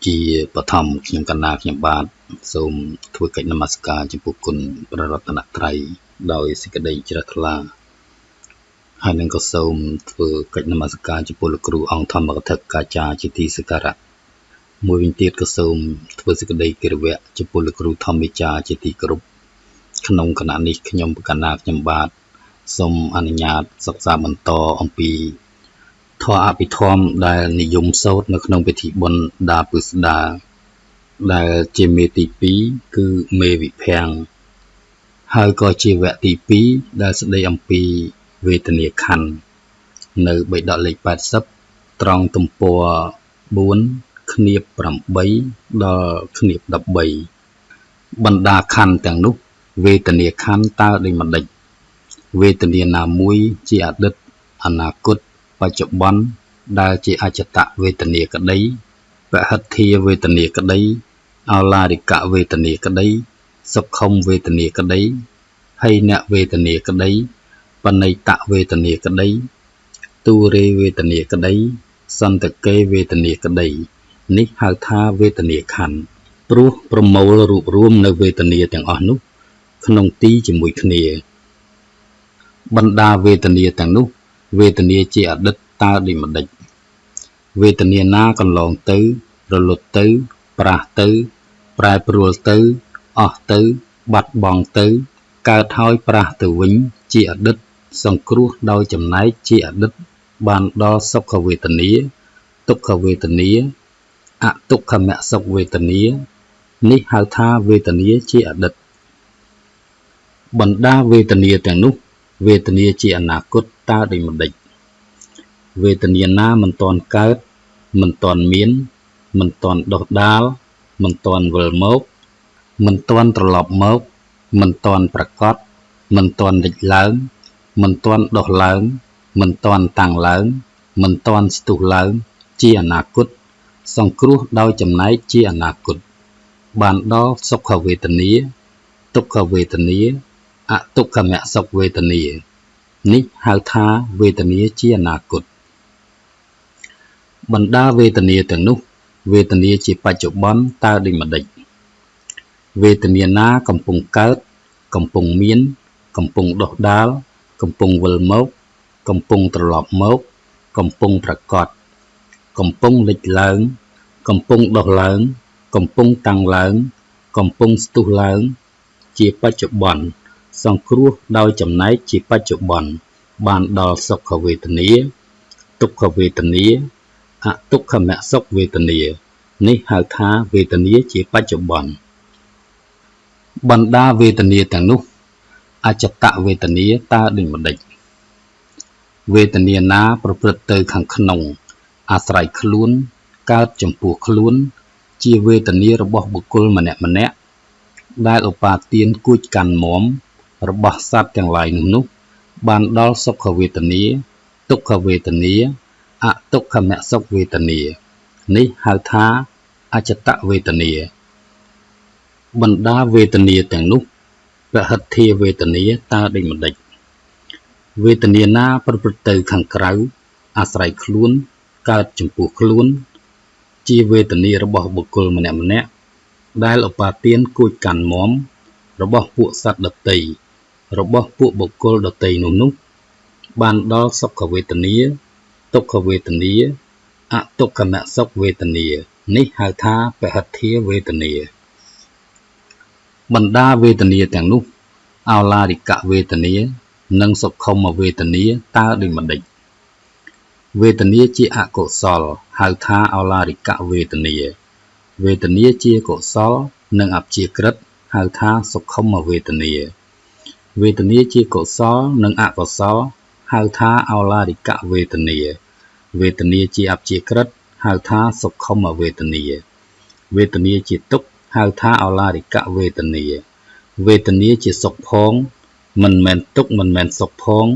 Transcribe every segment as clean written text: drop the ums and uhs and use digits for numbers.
ជាបឋមខ្ញុំកណ្ណាខ្ញុំបាទសូមធ្វើកិច្ចនមស្ការចំពោះគុណព្រះរតនត្រ័យដោយសេចក្តីជ្រះថ្លាហើយនឹងក៏សូមធ្វើកិច្ចនមស្ការចំពោះលោកគ្រូអង្គធម្មកថាកាចារ្យជាទីសក្ការៈមួយវិញទៀតក៏សូមធ្វើសេចក្តីគិរវៈចំពោះលោកគ្រូធម្មាចារ្យជាទីគោរពក្នុងគណៈនេះខ្ញុំកណ្ណាខ្ញុំបាទសូមអនុញ្ញាតសិក្សាបន្តអំពីធម៌អភិធម្មដែលនិយមសូត្រនៅក្នុងពិធីបុណ្យដាពឹស្ដាដែលជាមេទី2គឺមេវិភាំងហើយក៏ជាវគ្គទី2ដែលស្ដីអំពីវេទនាខណ្ឌនៅបេដកលេខ80ត្រង់ទំព័រ4ឃ្នាប8ដល់ឃ្នាប13បណ្ដាខណ្ឌទាំងនោះវេទនាខណ្ឌតើដូចម្ដេចវេទនាណាមួយជាអតីតអនាគតបច្ចុប្បន្នដែលជាអចតវេទនាក្តីពហិទ្ធាវេទនាក្តីឱឡារិកវេទនាក្តីសុខុមវេទនាក្តីហីនវេទនាក្តីបណិតវេទនាក្តីទូរេវេទនាក្តីសន្តកេវេទនាក្តីនេះហៅថាវេទនាខណ្ឌព្រោះប្រមូលរួបរวมនៅវេទនាទាំងអស់នោះក្នុងទីជាមួយគ្នាបណ្ដាវេទនាទាំងនោះវេទនាជាអតីតតើដូចម្ដេចវេទនាណាកន្លងទៅរលត់ទៅប្រះទៅប្រែប្រួលទៅអស់ទៅបាត់បង់ទៅកើតហើយប្រះទៅវិញជាអតីតសង្គ្រោះដោយចំណែកជាអតីតបានដល់សុខវេទនាទុក្ខវេទនាអទុក្ខមសុខវេទនានេះហៅថាវេទនាជាអតីតបណ្ដាវេទនាទាំងនោះវេទនាជាអនាគតតើដូចម្ដេចវេទនាណាមិនទាន់កើតមិនទាន់មានមិនទាន់ដុះដាលមិនទាន់វិលមកមិនទាន់ត្រឡប់មកមិនទាន់ប្រកបមិនទាន់លេចឡើងមិនទាន់ដុះឡើងមិនទាន់តាំងឡើងមិនទាន់ស្ទុះឡើងជាអនាគតសង្គ្រោះដោយចំណែកជាអនាគតបានដល់សុខវេទនាទុក្ខវេទនាអទុក្ខមសុខវេទនានេះហៅថាវេទនាជាអនាគតបណ្ដាវេទនាទាំងនោះវេទនាជាបច្ចុប្បន្នតើដូចម្ដេចវេទនាណាកំពុងកើតកំពុងមានកំពុងដុះដាលកំពុងវិលមកកំពុងត្រឡប់មកកំពុងប្រកបកំពុងលេចឡើងកំពុងដុះឡើងកំពុងតាំងឡើងកំពុងស្ទុះឡើងជាបច្ចុប្បន្នសង្គ្រោះដោយចំណែកជាបច្ចុប្បន្នបានដល់សុខវេទនាទុក្ខវេទនាអទុក្ខមសុខវេទនានេះហៅថាវេទនាជាបច្ចុប្បន្នបណ្ដាវេទនាទាំងនោះអចតវេទនាតើដូចម្ដេចវេទនាណាប្រព្រឹត្តទៅខាងក្នុងអាស្រ័យខ្លួនកើតចំពោះខ្លួនជាវេទនារបស់បុគ្គលម្នាក់ម្នាក់ដែលឧបាទានគួចកាន់មមរបស់សត្វទាំងឡាយនោះបានដល់សុខវេទនាទុក្ខវេទនាអទុក្ខមសុខវេទនានេះហៅថាអចតវេទនាបណ្ដាវេទនាទាំងនោះពហិទ្ធាវេទនាតើដូចម្ដេចវេទនាណាប្រព្រឹត្តទៅខាងក្រៅអាស្រ័យខ្លួនកើតចំពោះខ្លួនជាវេទនារបស់បុគ្គលម្នាក់ម្នាក់ដែលឧបាទានគួចកាន់មមរបស់ពួកសត្វដតីរបស់ពួកបុគ្គលដតីនោះបានដល់សុខវេទនាទុក្ខវេទនាអទុក្ខមសុខវេទនានេះហៅថាពហិទ្ធាវេទនាបណ្ដាវេទនាទាំងនោះឱឡារិកវេទនានិងសុខុមវេទនាតើដូចម្ដេចវេទនាជាអកុសលហៅថាឱឡារិកវេទនាវេទនាជាកុសលនិងអព្យាក្រឹតហៅថាសុខុមវេទនាវេទនាជាកុសលនិងអកុសលហៅថាឱឡារិកវេទនាវេទនាជាអព្យាក្រឹតហៅថាសុខុមវេទនាវេទនាជាទុក្ខហៅថាឱឡារិកវេទនាវេទនាជាសុខផងមិនមែនទុក្ខមិនមែនសុខផង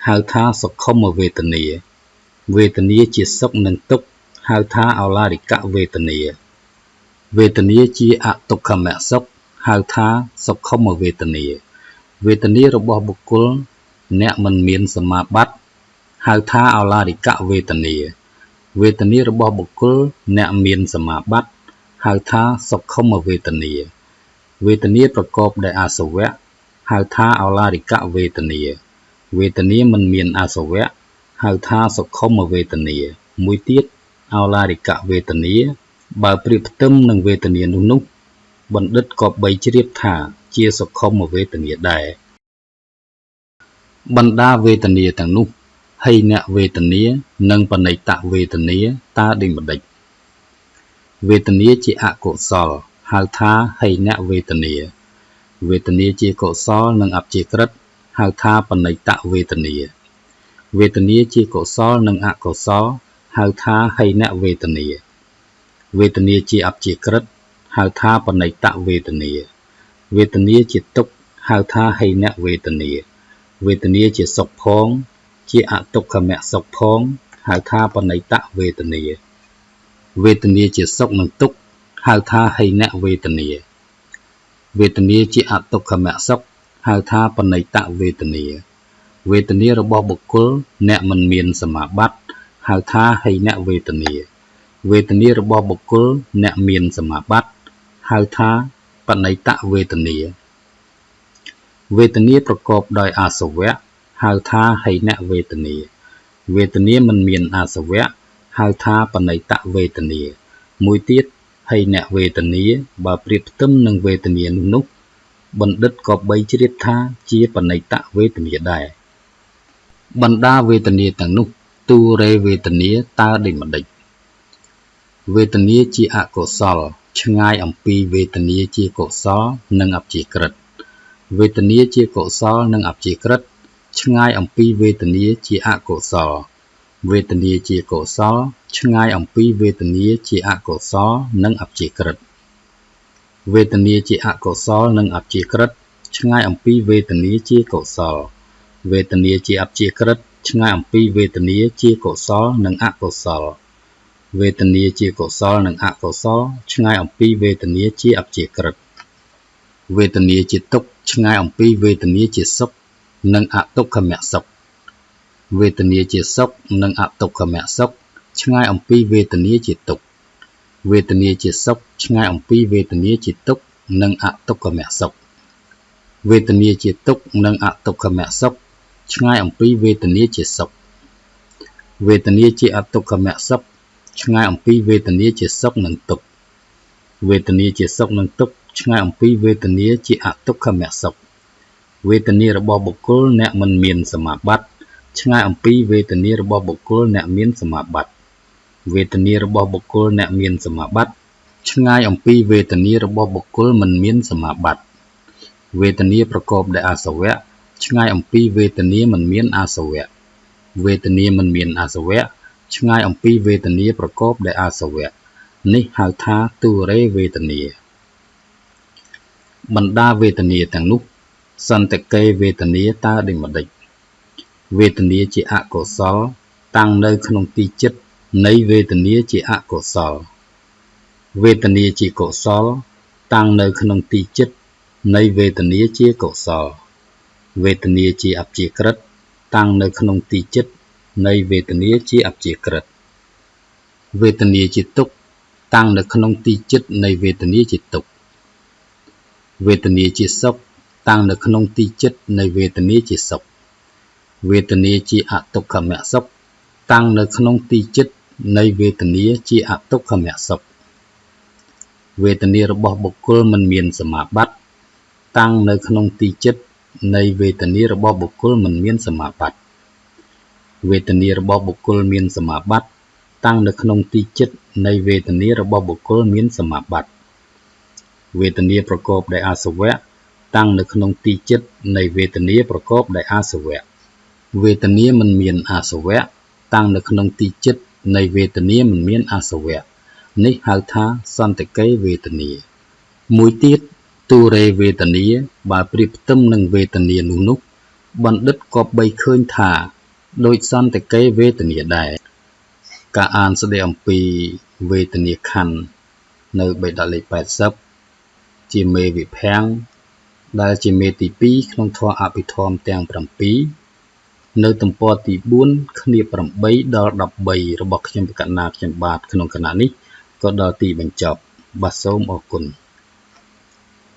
ហៅថាសុខុមវេទនាវេទនាជាសុខនិងទុក្ខហៅថាឱឡារិកវេទនាវេទនាជាអទុក្ខមសុខហៅថាសុខុមវេទនាវេទនារបស់បុគ្គលអ្នកមិនមានសមាបត្តិហៅថាឱឡារិកវេទនា វេទនារបស់បុគ្គលអ្នកមានសមាបត្តិហៅថាសុខុមវេទនាវេទនាប្រកបដោយអាសវៈហៅថាឱឡារិកវេទនាវេទនាមិនមានអាសវៈហៅថាសុខុមវេទនាមួយទៀតឱឡារិកវេទនាបើប្រៀបផ្ទឹមនឹងវេទនានោះបណ្ឌិតក៏បីជ្រាបថាជាសុខុមវេទនាដែរបណ្ដាវេទនាទាំងនោះហីនវេទនានិងបណិតវេទនាតើដូចម្ដេចវេទនាជាអកុសលហៅថាហីនវេទនាវេទនាជាកុសលនិងអព្យាក្រឹតហៅថាបណិតវេទនាវេទនាជាកុសលនិងអកុសលហៅថាហីនវេទនាវេទនាជាអព្យាក្រឹតហៅថាបណិតវេទនាវេទនាជាទុក្ខហៅថាហីនវេទនាវេទនាជាសុខផងជាអទុក្ខមសុខផងហៅថាបណិតវេទនាវេទនាជាសុខនិងទុក្ខហៅថាហីនវេទនាវេទនាជាអទុក្ខមសុខហៅថាបណិតវេទនាវេទនារបស់បុគ្គលអ្នកមិនមានសមាបត្តិហៅថាហីនវេទនាវេទនារបស់បុគ្គលអ្នកមានសមាបត្តិហៅថាបណិតវេទនាវេទនាប្រកបដោយអាសវៈហៅថាហីនវេទនាវេទនាមិនមានអាសវៈហៅថាបណិតវេទនាមួយទៀតហីនវេទនាបើប្រៀបផ្ទឹមនឹងវេទនានោះបណ្ឌិតក៏បីជ្រាបថាជាបណិតវេទនាដែរបណ្ដាវេទនាទាំងនោះទូរេវេទនាតើដូចម្ដេចវេទនាជាអកុសលឆ្ងាយអំពីវេទនាជាកុសលនិងអព្យាក្រឹតវេទនាជាកុសលនិងអព្យាក្រឹតឆ្ងាយអំពីវេទនាជាអកុសលវេទនាជាកុសលឆ្ងាយអំពីវេទនាជាអកុសលនិងអព្យាក្រឹតវេទនាជាអកុសលនិងអព្យាក្រឹតឆ្ងាយអំពីវេទនាជាកុសលវេទនាជាអព្យាក្រឹតឆ្ងាយអំពីវេទនាជាកុសលនិងអកុសលវេទនាជាកុសលនិងអកុសលឆ្ងាយអំពីវេទនាជាអព្យាក្រឹតវេទនាជាទុក្ខឆ្ងាយអំពីវេទនាជាសុខនិងអទុក្ខមសុខវេទនាជាសុខនិងអទុក្ខមសុខឆ្ងាយអំពីវេទនាជាទុក្ខវេទនាជាសុខឆ្ងាយអំពីវេទនាជាទុក្ខនិងអទុក្ខមសុខវេទនាជាទុក្ខនិងអទុក្ខមសុខឆ្ងាយអំពីវេទនាជាសុខវេទនាជាអទុក្ខមសុខឆ្ងាយអំពីវេទនាជាសុខនិងទុក្ខវេទនាជាសុខនិងទុក្ខឆ្ងាយអំពីវេទនាជាអទុក្ខមសុខវេទនារបស់បុគ្គលអ្នកមិនមានសមាបត្តិឆ្ងាយអំពីវេទនារបស់បុគ្គលអ្នកមានសមាបត្តិវេទនារបស់បុគ្គលអ្នកមានសមាបត្តិឆ្ងាយអំពីវេទនារបស់បុគ្គលមិនមានសមាបត្តិវេទនាប្រកបដោយអាសវៈឆ្ងាយអំពីវេទនាមិនមានអាសវៈវេទនាមិនមានអាសវៈឆ្ងាយអំពីវេទនាប្រកបដោយអាសវៈនេះហៅថាទុរេវេទនាបណ្ដាវេទនាទាំងនោះសន្តិកេវេទនាតើដូចម្ដេចវេទនាជាអកុសលតាំងនៅក្នុងទីចិត្តនៃវេទនាជាអកុសលវេទនាជាកុសលតាំងនៅក្នុងទីចិត្តនៃវេទនាជាកុសលវេទនាជាអព្យាក្រឹតតាំងនៅក្នុងទីចិត្តនៃវេទនាជាអព្យាក្រឹតវេទនាជាទុក្ខតាំងនៅក្នុងទីចិត្តនៃវេទនាជាទុក្ខវេទនាជាសុខតាំងនៅក្នុងទីចិត្តនៃវេទនាជាសុខវេទនាជាអទុក្ខមសុខតាំងនៅក្នុងទីចិត្តនៃវេទនាជាអទុក្ខមសុខវេទនារបស់បុគ្គលមិនមានសមាបត្តិតាំងនៅក្នុងទីចិត្តនៃវេទនារបស់បុគ្គលមិនមានសមាបត្តិវេទនារបស់បុគ្គលមានសមាបត្តិតាំងនៅក្នុងទីចិត្តនៃវេទនារបស់បុគ្គលមានសមាបត្តិវេទនាប្រកបដោយអាសវៈតាំងនៅក្នុងទីចិត្តនៃវេទនាប្រកបដោយអាសវៈវេទនាមិនមានអាសវៈតាំងនៅក្នុងទីចិត្តនៃវេទនាមិនមានអាសវៈនេះហៅថាសន្តិកេវេទនាមួយទៀតទុរេវេទនាបើប្រៀបផ្ទឹមនឹងវេទនានោះបណ្ឌិតក៏បីឃើញថាដោយសន្តិកេវេទនាដែរការអានស្ដីអំពីវេទនាខណ្ឌនៅបេដកលេខ80ជាមេវិភាំងដែលជាមេទី2ក្នុងធម៌អភិធម្មទាំង7 នៅទំព័រទី4គ្នា8ដល់13របស់ខ្ញុំបកណាខ្ញុំបាទក្នុងគណៈនេះក៏ដល់ទីបញ្ចប់បាទសូមអរគុណ